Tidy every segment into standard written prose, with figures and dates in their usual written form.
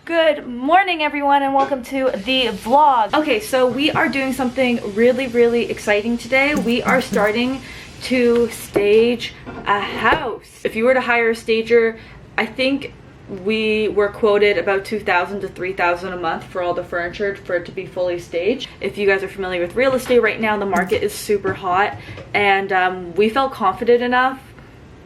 Good morning everyone and welcome to the vlog. Okay, so we are doing something really exciting today. We are starting to stage a house. If you were to hire a stager, I think we were quoted about $2,000 to $3,000 a month for all the furniture for it to be fully staged. If you guys are familiar with real estate right now, the market is super hot, and we felt confident enough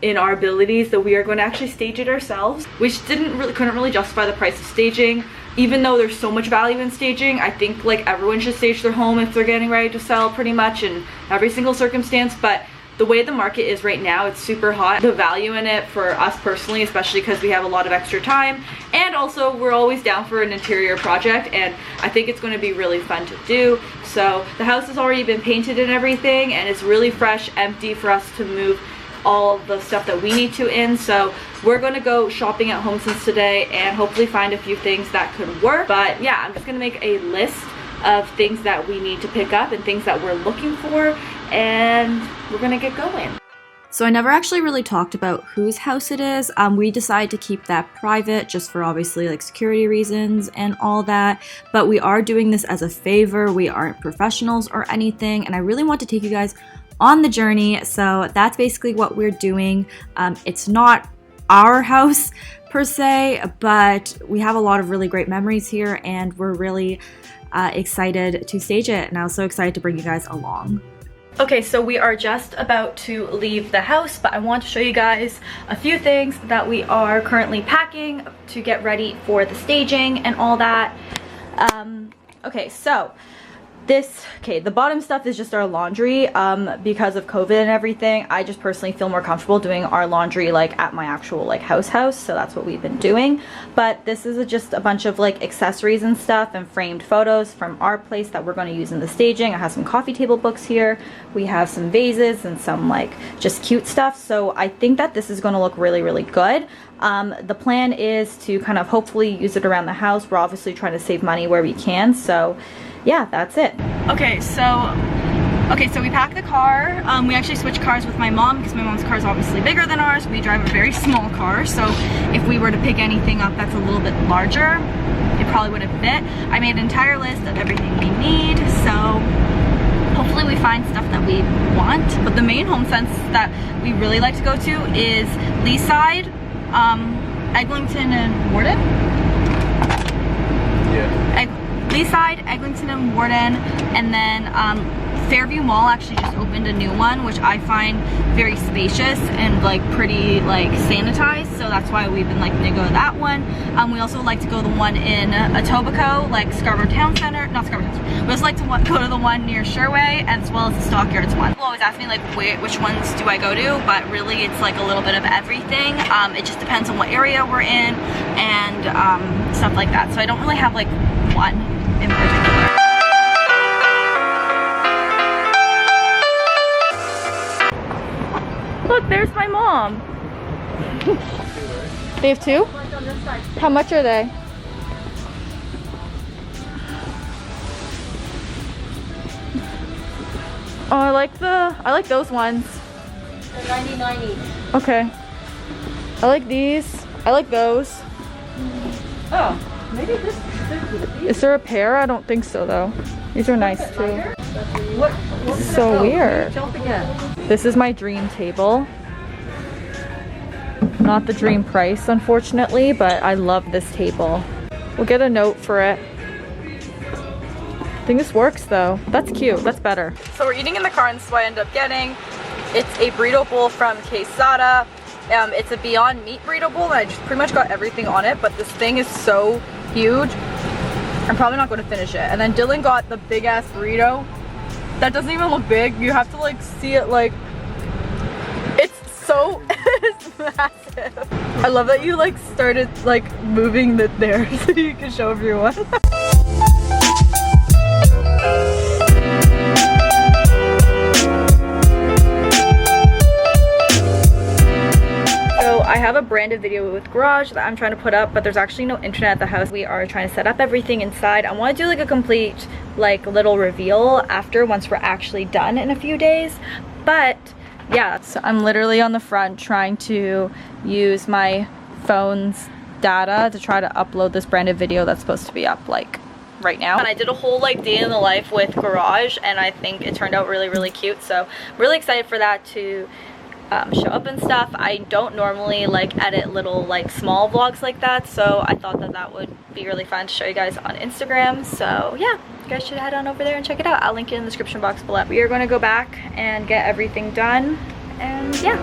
in our abilities that we are going to actually stage it ourselves, which couldn't really justify the price of staging. Even though there's so much value in staging, I think like everyone should stage their home if they're getting ready to sell, pretty much in every single circumstance. But the way the market is right now, it's super hot. The value in it for us personally, especially because we have a lot of extra time, and also we're always down for an interior project, and I think it's going to be really fun to do. So the house has already been painted and everything, and it's really fresh, empty for us to move all the stuff that we need to in. So we're going to go shopping at HomeSense today and hopefully find a few things that could work. But yeah, I'm just going to make a list of things that we need to pick up and things that we're looking for, and we're going to get going. So I never actually really talked about whose house it is. We decided to keep that private just for obviously like security reasons and all that. But we are doing this as a favor. We aren't professionals or anything, and I really want to take you guys on the journey. So that's basically what we're doing. It's not our house per se, but we have a lot of really great memories here, and we're really excited to stage it, and I was so excited to bring you guys along. Okay, so we are just about to leave the house, but I want to show you guys a few things that we are currently packing to get ready for the staging and all that. Okay, so the bottom stuff is just our laundry. Because of COVID and everything, I just personally feel more comfortable doing our laundry like at my actual like house, so that's what we've been doing. But this is just a bunch of like accessories and stuff and framed photos from our place that we're going to use in the staging. I have some coffee table books here, we have some vases and some like just cute stuff, so I think that this is going to look really good. The plan is to kind of hopefully use it around the house. We're obviously trying to save money where we can, so yeah, that's it. Okay, so we packed the car. We actually switched cars with my mom because my mom's car is obviously bigger than ours. We drive a very small car, so if we were to pick anything up that's a little bit larger, it probably wouldn't fit. I made an entire list of everything we need, so hopefully we find stuff that we want. But the main HomeSense that we really like to go to is Leaside, Eglinton and Warden. Yeah. Leaside, Eglinton and Warden, and then Fairview Mall actually just opened a new one, which I find very spacious and like pretty like sanitized, so that's why we've been liking to go to that one. We also like to go to the one in Etobicoke, like Scarborough Town Center, not Scarborough Town Center. We also like to go to the one near Sherway, as well as the Stockyards one. People always ask me like which ones do I go to, but really it's like a little bit of everything. It just depends on what area we're in and stuff like that, so I don't really have like one in particular. Look, there's my mom. They have two? How much are they? Oh, I like those ones. They're 99 each. Okay. I like these. I like those. Oh, maybe this is Is there a pair? I don't think so though. These are nice too. What So weird. Don't forget. This is my dream table. Not the dream price, unfortunately, but I love this table. We'll get a note for it. I think this works though. That's cute. That's better. So we're eating in the car, and this is what I ended up getting. It's a burrito bowl from Quesada. It's a Beyond Meat burrito bowl, and I just pretty much got everything on it, but this thing is so huge. I'm probably not going to finish it. And then Dylan got the big ass burrito. That doesn't even look big. You have to like see it, like it's so it's massive. I love that you like started like moving there so you can show everyone. I have a branded video with Garage that I'm trying to put up, but there's actually no internet at the house. We are trying to set up everything inside. I want to do like a complete like little reveal after, once we're actually done in a few days. But yeah, so I'm literally on the front trying to use my phone's data to try to upload this branded video that's supposed to be up like right now. And I did a whole like day in the life with Garage, and I think it turned out really, really cute. So I'm really excited for that to show up and stuff. I don't normally like edit little like small vlogs like that, so I thought that that would be really fun to show you guys on Instagram. So yeah, you guys should head on over there and check it out. I'll link it in the description box below. We are going to go back and get everything done, and yeah.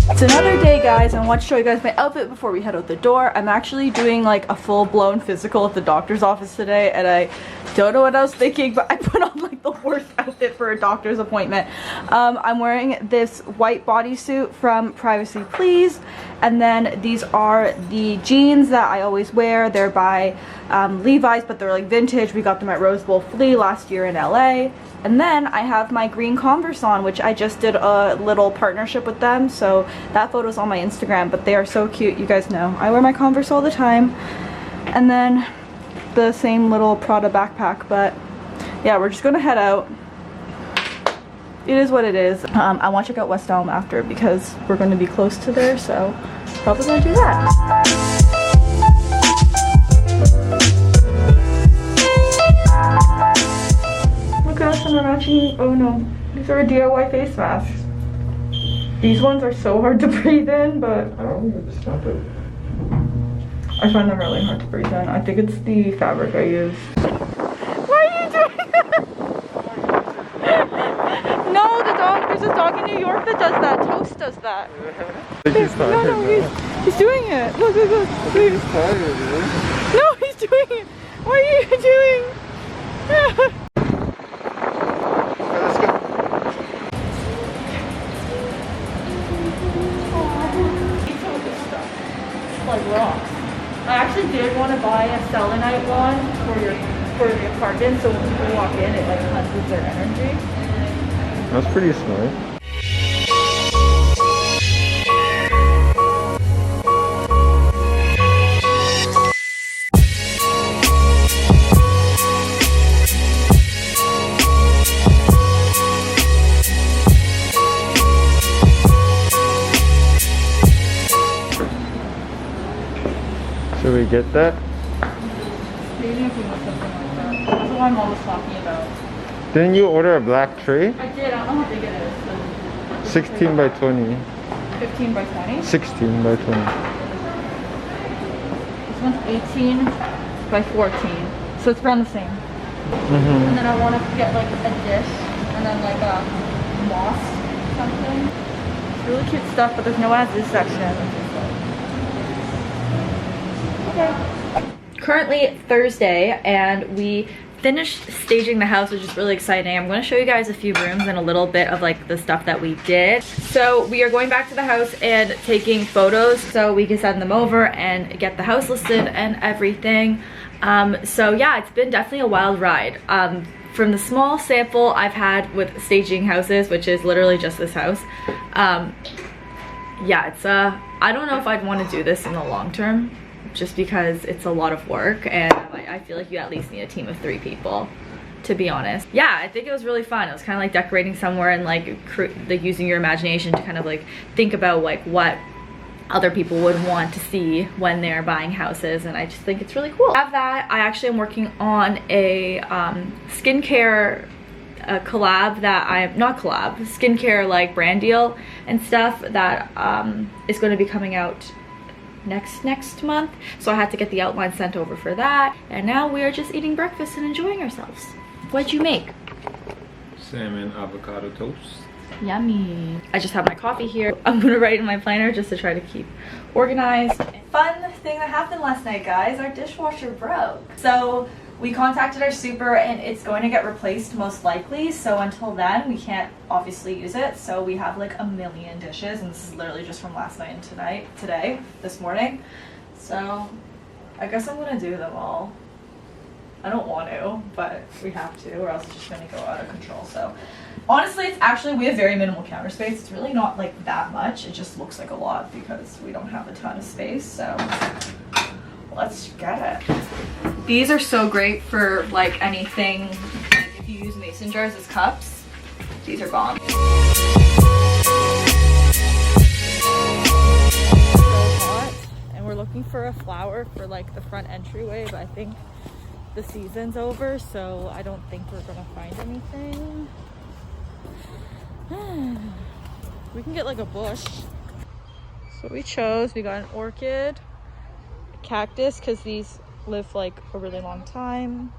It's another day, guys, and I want to show you guys my outfit before we head out the door. I'm actually doing like a full-blown physical at the doctor's office today, and I don't know what I was thinking, but I put on like the worst outfit for a doctor's appointment. I'm wearing this white bodysuit from Privacy Please, and then these are the jeans that I always wear. They're by Levi's, but they're like vintage. We got them at Rose Bowl Flea last year in LA. And then I have my green Converse on, which I just did a little partnership with them, so that photo's on my Instagram, but they are so cute. You guys know I wear my Converse all the time. And then the same little Prada backpack, but yeah, we're just gonna head out. It is what it is. I want to check out West Elm after because we're going to be close to there, so probably gonna do that. And I'm actually, oh no, these are DIY face masks. These ones are so hard to breathe in, but I don't think it's stop it. I find them really hard to breathe in. I think it's the fabric I use. Why are you doing that? No, there's a dog in New York that does that. Toast does that. No, he's doing it. Look. He's tired, no, he's doing it. What are you doing? Like rocks. I actually did want to buy a selenite one for the apartment, so when people walk in, it like cleanses their energy. That's pretty smart. Should we get that? Maybe if we want something like that. That's what my mom was talking about. Didn't you order a black tray? I did. I don't know how big it is. 16 by 20. 15 by 20? 16 by 20. This one's 18 by 14. So it's around the same. And then I want to get like a dish and then like a moss something. It's really cute stuff, but there's no as is section. Currently Thursday, and we finished staging the house, which is really exciting. I'm going to show you guys a few rooms and a little bit of like the stuff that we did. So we are going back to the house and taking photos so we can send them over and get the house listed and everything. So yeah, it's been definitely a wild ride. From the small sample I've had with staging houses, which is literally just this house, yeah, it's I don't know if I'd want to do this in the long term, just because it's a lot of work, and I feel like you at least need a team of 3 people, to be honest. Yeah, I think it was really fun. It was kind of like decorating somewhere and like using your imagination to kind of like think about like what other people would want to see when they're buying houses, and I just think it's really cool. I have that. I actually am working on a skincare collab that skincare like brand deal and stuff that is going to be coming out next month, so I had to get the outline sent over for that, and now we are just eating breakfast and enjoying ourselves. What'd you make? Salmon avocado toast. Yummy. I just have my coffee here. I'm gonna write in my planner just to try to keep organized. Fun thing that happened last night, guys, our dishwasher broke, so we contacted our super and it's going to get replaced most likely, so until then we can't obviously use it. So we have like a million dishes, and this is literally just from last night and this morning. So I guess I'm gonna do them all. I don't want to, but we have to, or else it's just gonna go out of control. So honestly, it's actually, we have very minimal counter space. It's really not like that much. It just looks like a lot because we don't have a ton of space. So let's get it. These are so great for like anything, like if you use mason jars as cups, these are gone. So hot, and we're looking for a flower for like the front entryway, but I think the season's over, so I don't think we're gonna find anything. We can get like a bush. So we got an orchid, a cactus, because these live like a really long time.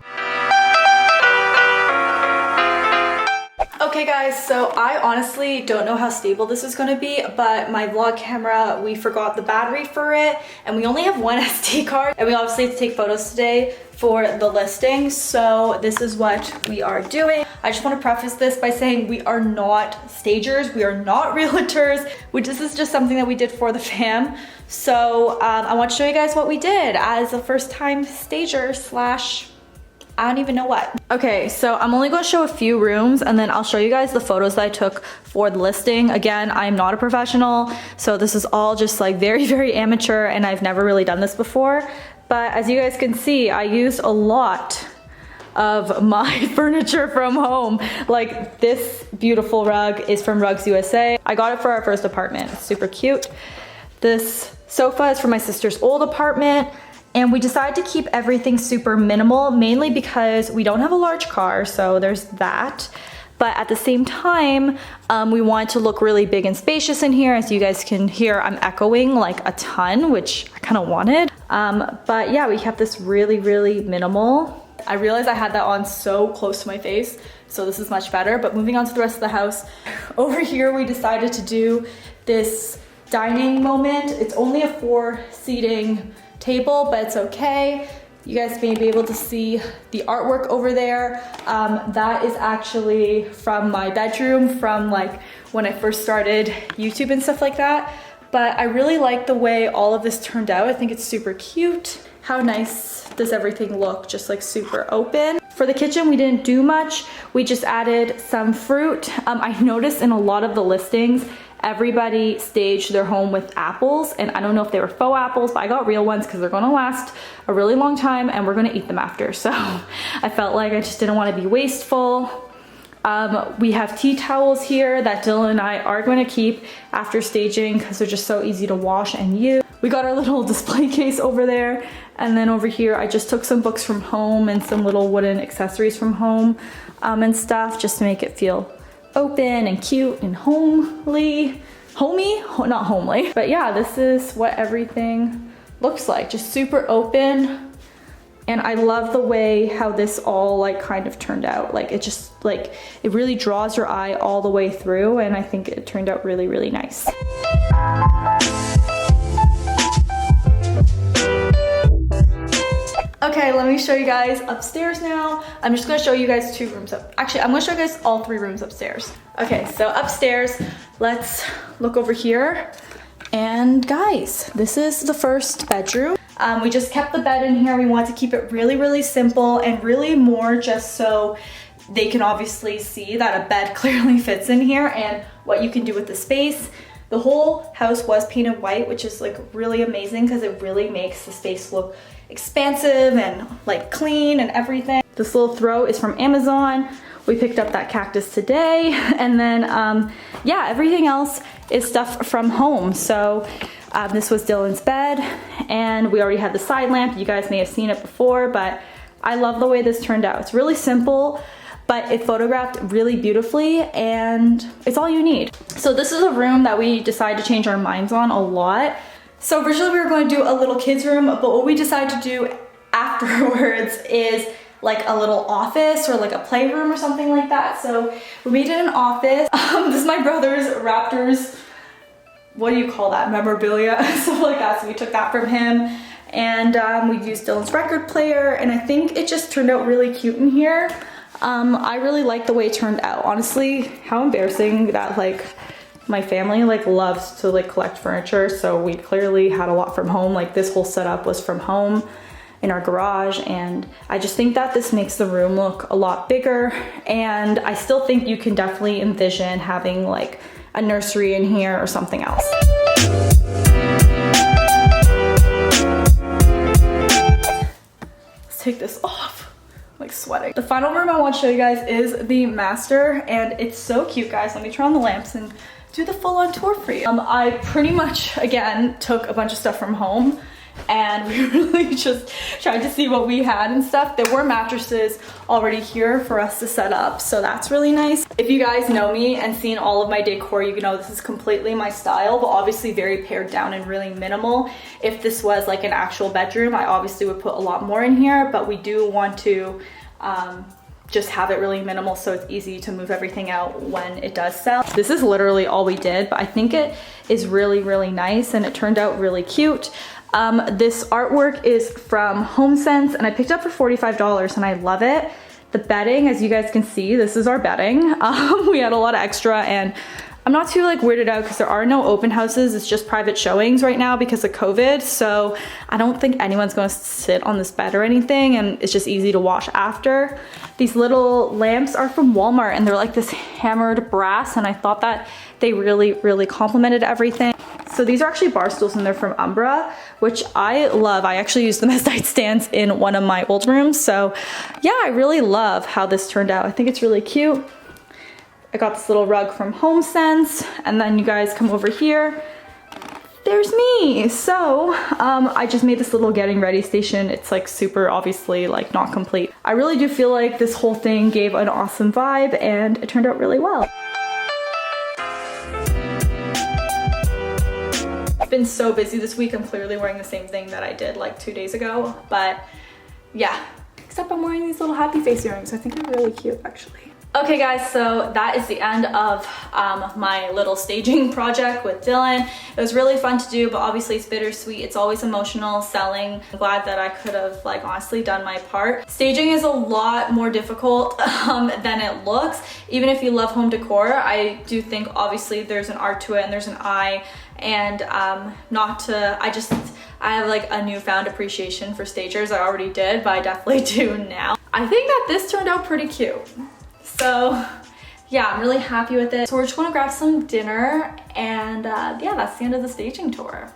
Okay guys, so I honestly don't know how stable this is going to be, but my vlog camera, we forgot the battery for it, and we only have one SD card, and we obviously have to take photos today for the listing, so this is what we are doing. I just want to preface this by saying we are not stagers, we are not realtors, this is just something that we did for the fam. So I want to show you guys what we did as a first time stager slash I don't even know what. Okay, so I'm only going to show a few rooms and then I'll show you guys the photos that I took for the listing. Again, I'm not a professional, so this is all just like very, very amateur, and I've never really done this before. But as you guys can see, I used a lot of my furniture from home. Like this beautiful rug is from Rugs USA. I got it for our first apartment. It's super cute. This sofa is from my sister's old apartment. And we decided to keep everything super minimal, mainly because we don't have a large car, so there's that. But at the same time, we wanted to look really big and spacious in here. As you guys can hear, I'm echoing like a ton, which I kind of wanted. But yeah, we kept this really, really minimal. I realized I had that on so close to my face, so this is much better. But moving on to the rest of the house, over here we decided to do this dining moment. It's only a 4-seating table, but it's okay. You guys may be able to see the artwork over there. That is actually from my bedroom from like when I first started YouTube and stuff like that. But I really like the way all of this turned out. I think it's super cute. How nice does everything look? Just like super open. For the kitchen, we didn't do much. We just added some fruit. I noticed in a lot of the listings, everybody staged their home with apples, and I don't know if they were faux apples, but I got real ones because they're gonna last a really long time and we're gonna eat them after. So I felt like I just didn't want to be wasteful. We have tea towels here that Dylan and I are going to keep after staging because they're just so easy to wash and use. We got our little display case over there, and then over here I just took some books from home and some little wooden accessories from home and stuff just to make it feel open and cute and homely. Not homely. But yeah, this is what everything looks like. Just super open. And I love the way how this all like kind of turned out. Like it just like, it really draws your eye all the way through, and I think it turned out really, really nice. Okay, let me show you guys upstairs now. I'm just gonna show you guys 2 rooms up. Actually, I'm gonna show you guys all 3 rooms upstairs. Okay, so upstairs, let's look over here. And guys, this is the first bedroom. We just kept the bed in here. We want to keep it really, really simple and really more just so they can obviously see that a bed clearly fits in here and what you can do with the space. The whole house was painted white, which is like really amazing because it really makes the space look expansive and like clean and everything. This little throw is from Amazon. We picked up that cactus today. And then yeah, everything else is stuff from home. So this was Dylan's bed, and we already had the side lamp. You guys may have seen it before, but I love the way this turned out. It's really simple, but it photographed really beautifully, and it's all you need. So this is a room that we decided to change our minds on a lot. So originally we were going to do a little kids room, but what we decided to do afterwards is like a little office or like a playroom or something like that. So we made it an office. This is my brother's Raptors, what do you call that, memorabilia, stuff like that. So we took that from him, and we used Dylan's record player, and I think it just turned out really cute in here. I really like the way it turned out. Honestly, how embarrassing that like my family like loves to like collect furniture, so we clearly had a lot from home. Like this whole setup was from home, in our garage, and I just think that this makes the room look a lot bigger. And I still think you can definitely envision having like a nursery in here or something else. Let's take this off. I'm like sweating. The final room I want to show you guys is the master, and it's so cute, guys. Let me turn on the lamps and do the full-on tour for you. I pretty much, again, took a bunch of stuff from home, and we really just tried to see what we had and stuff. There were mattresses already here for us to set up, so that's really nice. If you guys know me and seen all of my decor, you know this is completely my style, but obviously very pared down and really minimal. If this was like an actual bedroom, I obviously would put a lot more in here, but we do want to just have it really minimal so it's easy to move everything out when it does sell. This is literally all we did, but I think it is really, really nice, and it turned out really cute. This artwork is from HomeSense, and I picked up for $45, and I love it. The bedding, as you guys can see, this is our bedding. We had a lot of extra, and I'm not too like weirded out because there are no open houses. It's just private showings right now because of COVID. So I don't think anyone's going to sit on this bed or anything, and it's just easy to wash after. These little lamps are from Walmart, and they're like this hammered brass, and I thought that they really, really complemented everything. So these are actually bar stools, and they're from Umbra, which I love. I actually use them as nightstands in one of my old rooms. So yeah, I really love how this turned out. I think it's really cute. I got this little rug from HomeSense, and then you guys come over here. There's me. So I just made this little getting ready station. It's like super obviously like not complete. I really do feel like this whole thing gave an awesome vibe, and it turned out really well. I've been so busy this week. I'm clearly wearing the same thing that I did like 2 days ago, but yeah, except I'm wearing these little happy face earrings. I think they're really cute actually. Okay guys, so that is the end of my little staging project with Dylan. It was really fun to do, but obviously it's bittersweet. It's always emotional selling. I'm glad that I could have like honestly done my part. Staging is a lot more difficult than it looks. Even if you love home decor, I do think obviously there's an art to it and there's an eye, and I have like a newfound appreciation for stagers. I already did, but I definitely do now. I think that this turned out pretty cute. So yeah, I'm really happy with it. So we're just gonna grab some dinner, and yeah, that's the end of the staging tour.